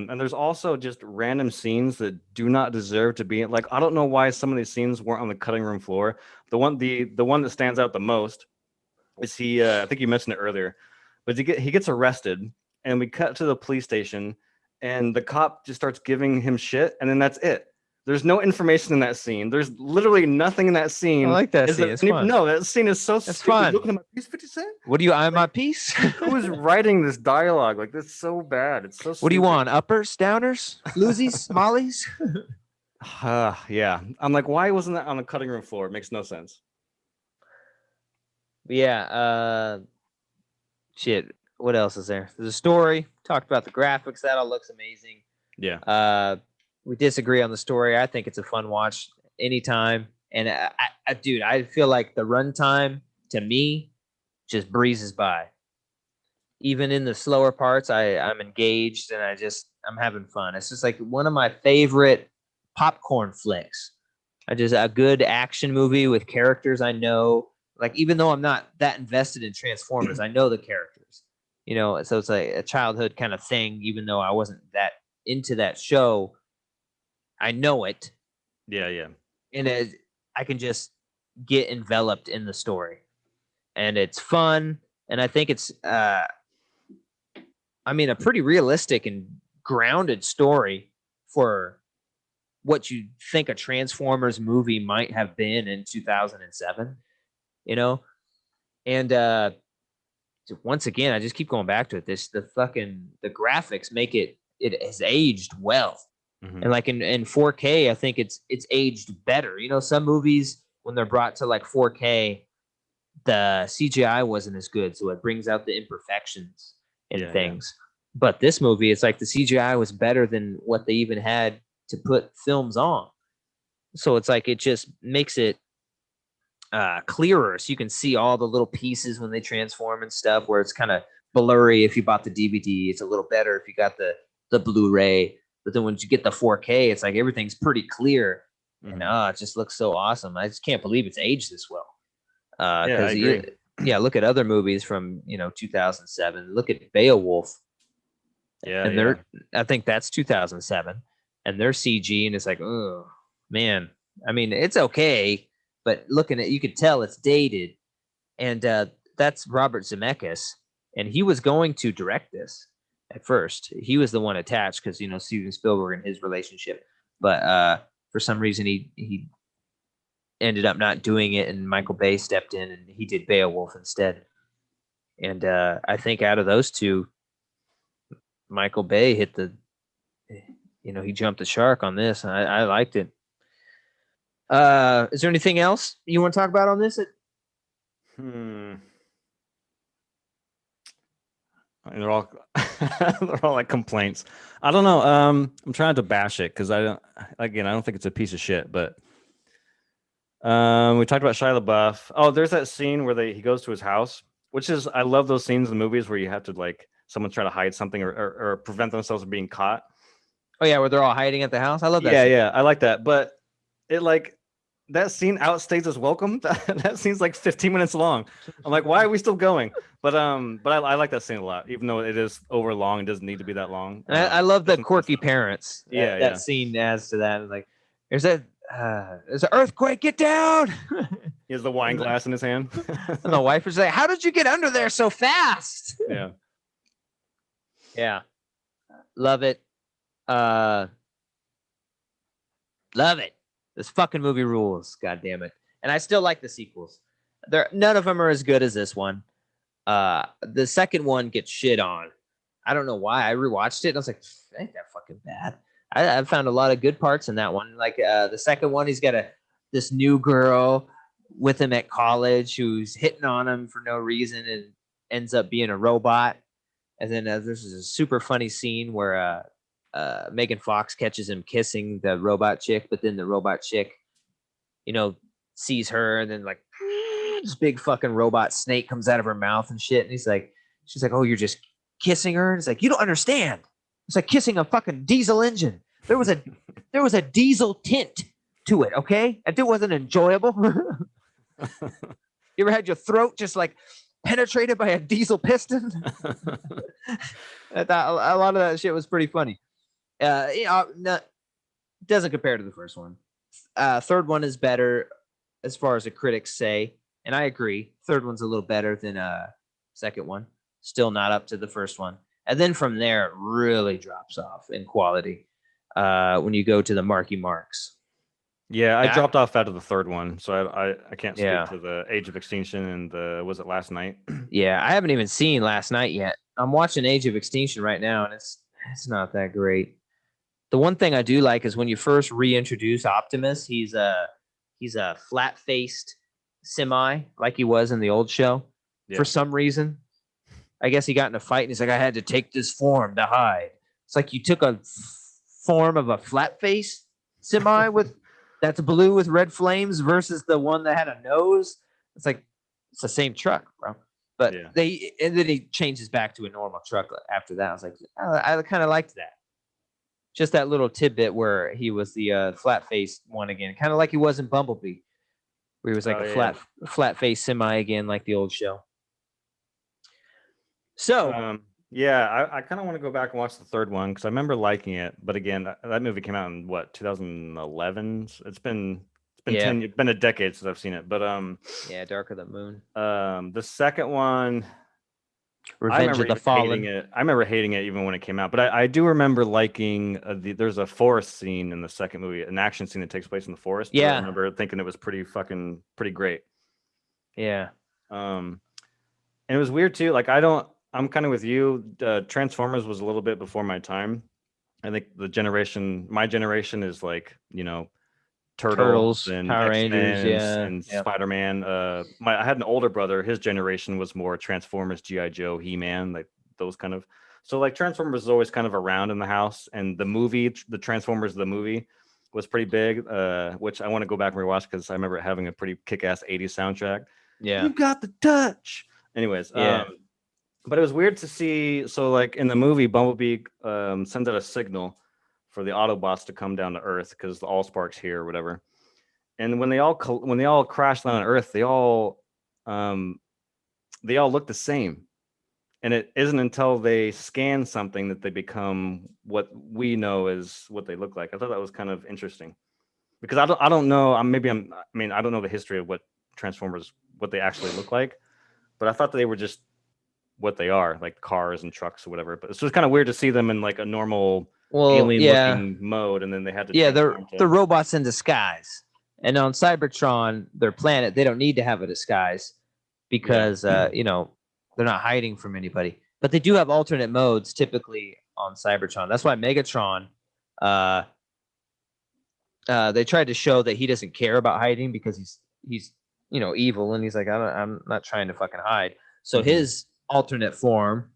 and there's also just random scenes that do not deserve to be. Like, I don't know why some of these scenes weren't on the cutting room floor. The one that stands out the most is he. I think you mentioned it earlier, but he gets arrested, and we cut to the police station, and the cop just starts giving him shit, and then that's it. There's no information in that scene. There's literally nothing in that scene. I like that scene. It's fun. No, that scene is so It's stupid. fun. Looking at my piece, 50 Cent? What do you eye my piece? Who is writing this dialogue? Like, that's so bad. It's so stupid. What do you want? Uppers, downers, floozies, mollies? Yeah. I'm like, why wasn't that on the cutting room floor? It makes no sense. Yeah. Shit. What else is there? There's a story. Talked about the graphics. That all looks amazing. Yeah. We disagree on the story. I think it's a fun watch anytime. And dude, I feel like the runtime to me just breezes by. Even in the slower parts, I'm engaged and I'm having fun. It's just like one of my favorite popcorn flicks. A good action movie with characters I know. Like, even though I'm not that invested in Transformers, I know the characters. You know, so it's like a childhood kind of thing, even though I wasn't that into that show. I know it. Yeah. And I can just get enveloped in the story. And it's fun. And I think it's, a pretty realistic and grounded story for what you think a Transformers movie might have been in 2007, you know? And once again, I just keep going back to it. The graphics make it has aged well. Mm-hmm. And like in 4K, I think it's aged better. You know, some movies, when they're brought to like 4K, the CGI wasn't as good, so it brings out the imperfections in things. Yeah. But this movie, it's like the CGI was better than what they even had to put films on. So it's like it just makes it clearer, so you can see all the little pieces when they transform and stuff, where it's kind of blurry if you bought the DVD. It's a little better if you got the Blu-ray. But then when you get the 4K, it's like everything's pretty clear. And it just looks so awesome. I just can't believe it's aged this well. Look at other movies from 2007. Look at Beowulf. I think that's 2007, and they're CG, and it's like, oh man. I mean, it's okay, but looking at, you could tell it's dated. And that's Robert Zemeckis, and he was going to direct this at first. He was the one attached because Steven Spielberg and his relationship, but for some reason he ended up not doing it, and Michael Bay stepped in and he did Beowulf instead. And I think out of those two, Michael Bay hit he jumped the shark on this. And I liked it. Is there anything else you want to talk about on this? They're all they're all like complaints. I don't know. I'm trying to bash it because I don't think it's a piece of shit. But we talked about Shia LaBeouf. Oh, there's that scene where he goes to his house, which is, I love those scenes in movies where you have to like someone try to hide something or prevent themselves from being caught. Oh yeah, where they're all hiding at the house. I love that. Yeah, I like that. But it that scene outstays its welcome. That scene's like 15 minutes long. I'm like, why are we still going? But I like that scene a lot, even though it is over long. It doesn't need to be that long. I love the quirky parents. That scene adds to that. Like, there's an earthquake. Get down. He has the wine glass in his hand. And the wife is like, how did you get under there so fast? Yeah. Love it. Love it. This fucking movie rules. God damn it. And I still like the sequels. None of them are as good as this one. The second one gets shit on. I don't know why. I rewatched it and I was like, ain't that fucking bad. I found a lot of good parts in that one. Like the second one, he's got this new girl with him at college who's hitting on him for no reason and ends up being a robot. And then this is a super funny scene where Megan Fox catches him kissing the robot chick, but then the robot chick, sees her and then like this big fucking robot snake comes out of her mouth and shit. And she's like, oh, you're just kissing her? And it's like, you don't understand. It's like kissing a fucking diesel engine. There was a diesel tint to it, okay? And it wasn't enjoyable. You ever had your throat just like penetrated by a diesel piston? I thought a lot of that shit was pretty funny. Doesn't compare to the first one. Third one is better as far as the critics say, and I agree. Third one's a little better than second one. Still not up to the first one. And then from there, it really drops off in quality when you go to the Marky Marks. Yeah, I dropped off out of the third one, so I can't speak to the Age of Extinction and was it Last Night? Yeah, I haven't even seen Last Night yet. I'm watching Age of Extinction right now, and it's not that great. The one thing I do like is when you first reintroduce Optimus, he's a flat-faced semi like he was in the old show. Yeah. For some reason, I guess he got in a fight and he's like, I had to take this form to hide. It's like you took a form of a flat-faced semi that's blue with red flames versus the one that had a nose. It's like it's the same truck, bro. But and then he changes back to a normal truck after that. I was like, I kind of liked that. Just that little tidbit where he was the flat-faced one again, kind of like he was in Bumblebee, where he was like flat-faced semi again, like the old show. So, I kind of want to go back and watch the third one because I remember liking it. But again, that movie came out in 2011. It's been a decade since I've seen it. But Dark of the Moon. The second one, Revenge of the Fallen. I remember hating it even when it came out. But I do remember liking there's a forest scene in the second movie, an action scene that takes place in the forest. Yeah, I remember thinking it was pretty great. Yeah. And it was weird too. Like I'm kind of with you. Transformers was a little bit before my time. I think my generation is like, Turtles and Power Rangers, and Spider-Man. I had an older brother. His generation was more Transformers, G.I. Joe, He-Man, like those kind of. So like Transformers was always kind of around in the house, and the Transformers the movie was pretty big, which I want to go back and rewatch because I remember it having a pretty kick-ass 80s soundtrack. Yeah, you've got the touch. Anyways, but it was weird to see. So like in the movie, Bumblebee sends out a signal for the Autobots to come down to Earth because the Allspark's here or whatever. And when they all crash down on Earth, they all look the same. And it isn't until they scan something that they become what we know as what they look like. I thought that was kind of interesting because I don't know. I don't know the history of what Transformers, what they actually look like, but I thought that they were just what they are, like cars and trucks or whatever. But it's just kind of weird to see them in like a normal alien-looking mode, and then they had to the robots in disguise. And on Cybertron, their planet, they don't need to have a disguise because they're not hiding from anybody. But they do have alternate modes typically on Cybertron. That's why Megatron, they tried to show that he doesn't care about hiding because he's evil, and he's like, I'm not trying to fucking hide. So his alternate form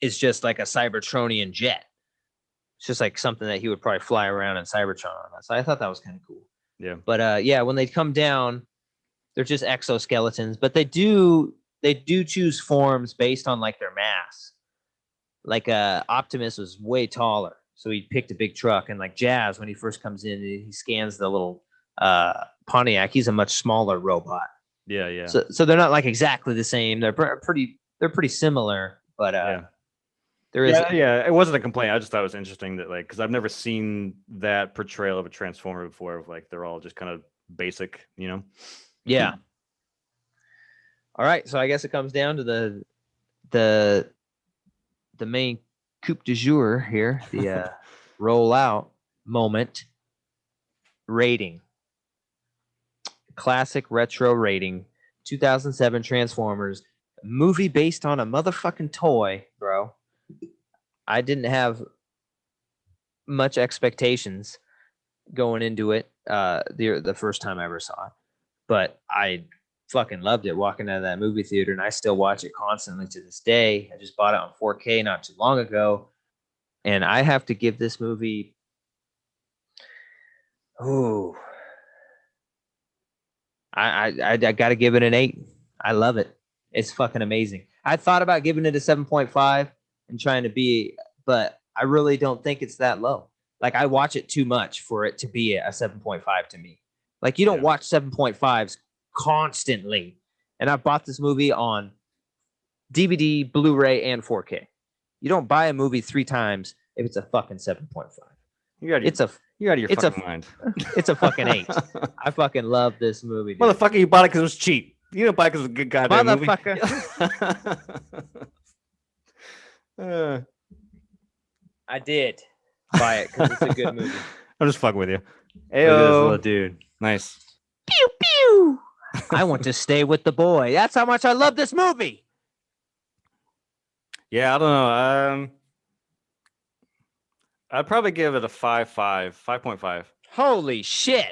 is just like a Cybertronian jet. It's just like something that he would probably fly around in Cybertron. So I thought that was kind of cool. Yeah. But when they come down, they're just exoskeletons. But they do choose forms based on like their mass. Like Optimus was way taller, so he picked a big truck. And like Jazz, when he first comes in, he scans the little Pontiac. He's a much smaller robot. Yeah. So they're not like exactly the same. They're pretty similar, but there is. Yeah. It wasn't a complaint. I just thought it was interesting that because I've never seen that portrayal of a Transformer before. Of like they're all just kind of basic, Yeah. All right, so I guess it comes down to the main coup du jour here, the rollout moment rating. Classic retro rating. 2007 Transformers movie based on a motherfucking toy, bro. I didn't have much expectations going into it the first time I ever saw it, but I fucking loved it walking out of that movie theater, and I still watch it constantly to this day. I just bought it on 4K not too long ago, and I have to give this movie I got to give it an 8. I love it. It's fucking amazing. I thought about giving it a 7.5 and trying to be, but I really don't think it's that low. Like, I watch it too much for it to be a 7.5 to me. Like, you don't watch 7.5s constantly. And I bought this movie on DVD, Blu-ray, and 4K. You don't buy a movie 3 times if it's a fucking 7.5. You're out of your fucking mind. It's a fucking 8. I fucking love this movie, dude. Motherfucker, you bought it because it was cheap. You didn't buy it because it was a good goddamn Motherfucker. movie. I did buy it because it's a good movie. I'm just fucking with you. Hey, little dude. Nice. Pew pew. I want to stay with the boy. That's how much I love this movie. Yeah, I don't know. I'd probably give it a 5.5. Holy shit.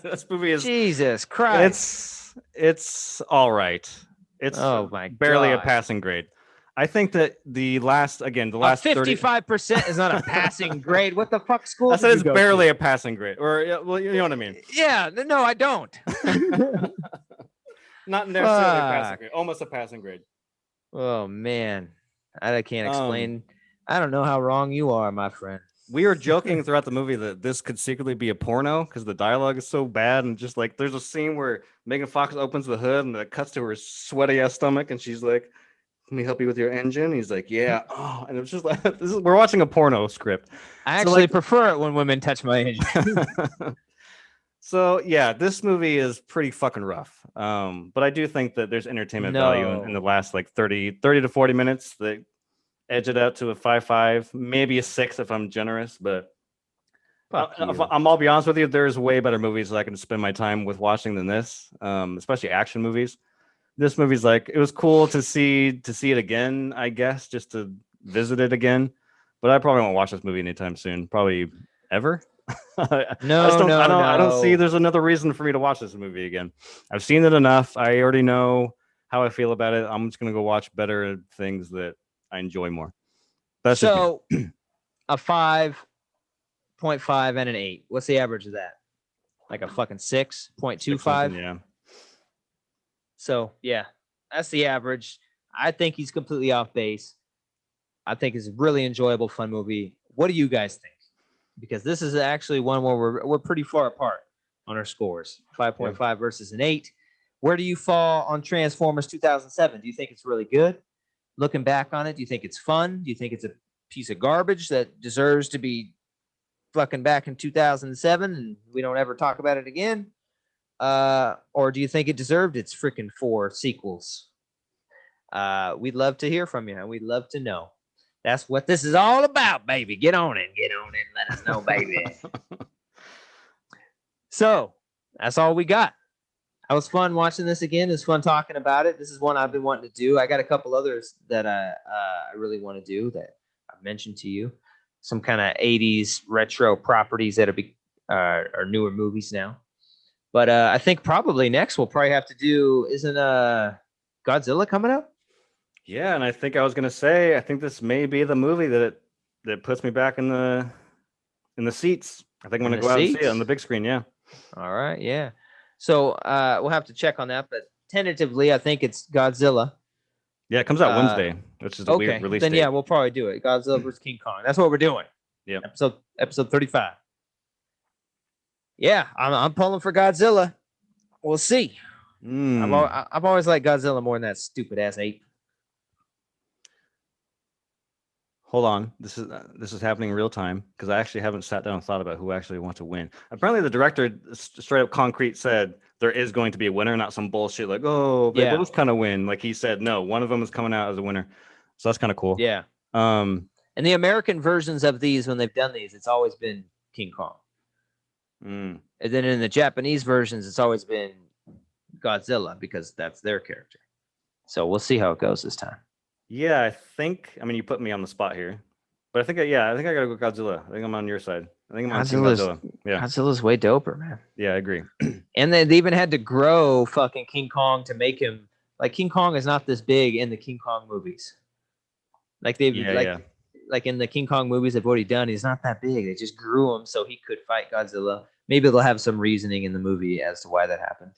This movie is Jesus Christ. It's all right. It's barely a passing grade. I think that the last 55% is not a passing grade. What the fuck school? I said it's barely a passing grade, or well, you know what I mean. Yeah, no, I don't. Not necessarily a passing grade, almost a passing grade. Oh man, I can't explain. I don't know how wrong you are, my friend. We were joking throughout the movie that this could secretly be a porno because the dialogue is so bad, and just like there's a scene where Megan Fox opens the hood and it cuts to her sweaty ass stomach, and she's like, "Let me help you with your engine." He's like, "Yeah." Oh, and it was just like we're watching a porno script. I actually prefer it when women touch my engine. So yeah, this movie is pretty fucking rough. But I do think that there's entertainment value in the last like 30 to 40 minutes that edge it out to a 5.5, maybe a 6 if I'm generous. But I'll be honest with you, there's way better movies that I can spend my time with watching than this, especially action movies. This movie's like, it was cool to see it again, I guess, just to visit it again. But I probably won't watch this movie anytime soon, probably ever. I don't see there's another reason for me to watch this movie again. I've seen it enough. I already know how I feel about it. I'm just gonna go watch better things that I enjoy more. That's so a 5.5 and an 8. What's the average of that? Like a fucking 6.25. Yeah. So yeah, that's the average. I think he's completely off base. I think it's a really enjoyable, fun movie. What do you guys think? Because this is actually one where we're pretty far apart on our scores. 5.5 versus an 8. Where do you fall on Transformers 2007? Do you think it's really good? Looking back on it, do you think it's fun? Do you think it's a piece of garbage that deserves to be fucking back in 2007 and we don't ever talk about it again? Or do you think it deserved its freaking 4 sequels? We'd love to hear from you, and we'd love to know. That's what this is all about, baby. Get on it. Let us know, baby. So that's all we got. It was fun watching this again. It was fun talking about it. This is one I've been wanting to do. I got a couple others that I really want to do that I've mentioned to you. Some kind of 80s retro properties that are newer movies now. But I think probably next we'll probably have to do, isn't Godzilla coming up? Yeah, and I think I was gonna say, I think this may be the movie that puts me back in the seats. I think I'm gonna go out and see it on the big screen. Yeah. All right. Yeah. So we'll have to check on that, but tentatively, I think it's Godzilla. Yeah, it comes out Wednesday, which is a weird release date. Yeah, we'll probably do it. Godzilla vs. King Kong. That's what we're doing. Yeah. Episode 35. Yeah, I'm pulling for Godzilla. We'll see. I've always liked Godzilla more than that stupid ass ape. Hold on, this is happening in real time because I actually haven't sat down and thought about who actually wants to win. Apparently, the director straight up concrete said there is going to be a winner, not some bullshit like, oh, they both kind of win. Like he said, no, one of them is coming out as a winner, so that's kind of cool. Yeah. And the American versions of these, when they've done these, it's always been King Kong. And then in the Japanese versions, it's always been Godzilla because that's their character. So we'll see how it goes this time. Yeah, I mean, you put me on the spot here, but I think I gotta go Godzilla. I think I'm on your side. I think I'm on Team Godzilla. Yeah, Godzilla's way doper, man. yeah, I agree. And then they even had to grow fucking King Kong to make him like King Kong is not this big in the King Kong movies. Like they've like in the King Kong movies they've already done, he's not that big. They just grew him so he could fight Godzilla. Maybe they'll have some reasoning in the movie as to why that happened.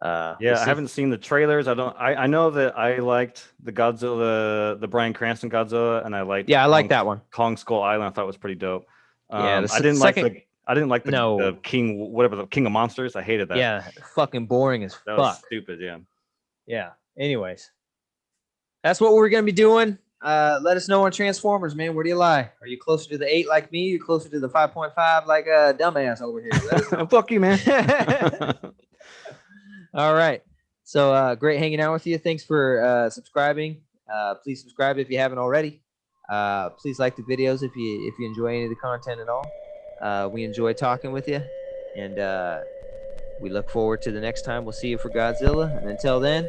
I haven't seen the trailers. I know that I liked the Godzilla, the Bryan Cranston Godzilla, and I like that one. Kong Skull Island. I thought was pretty dope. Yeah, I didn't like the King, whatever, the King of Monsters. I hated that. Yeah, fucking boring as that fuck. Was stupid. Yeah. Yeah. Anyways, that's what we're gonna be doing. Let us know on Transformers, man. Where do you lie? Are you closer to the 8 like me? You closer to the 5.5 like a dumbass over here? Let us know. Fuck you, man. All right. So great hanging out with you. Thanks for subscribing. Please subscribe if you haven't already. Please like the videos if you enjoy any of the content at all. We enjoy talking with you, and we look forward to the next time we'll see you for Godzilla. And until then,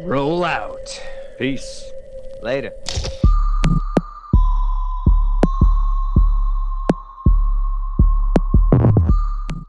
roll out. Peace. Later.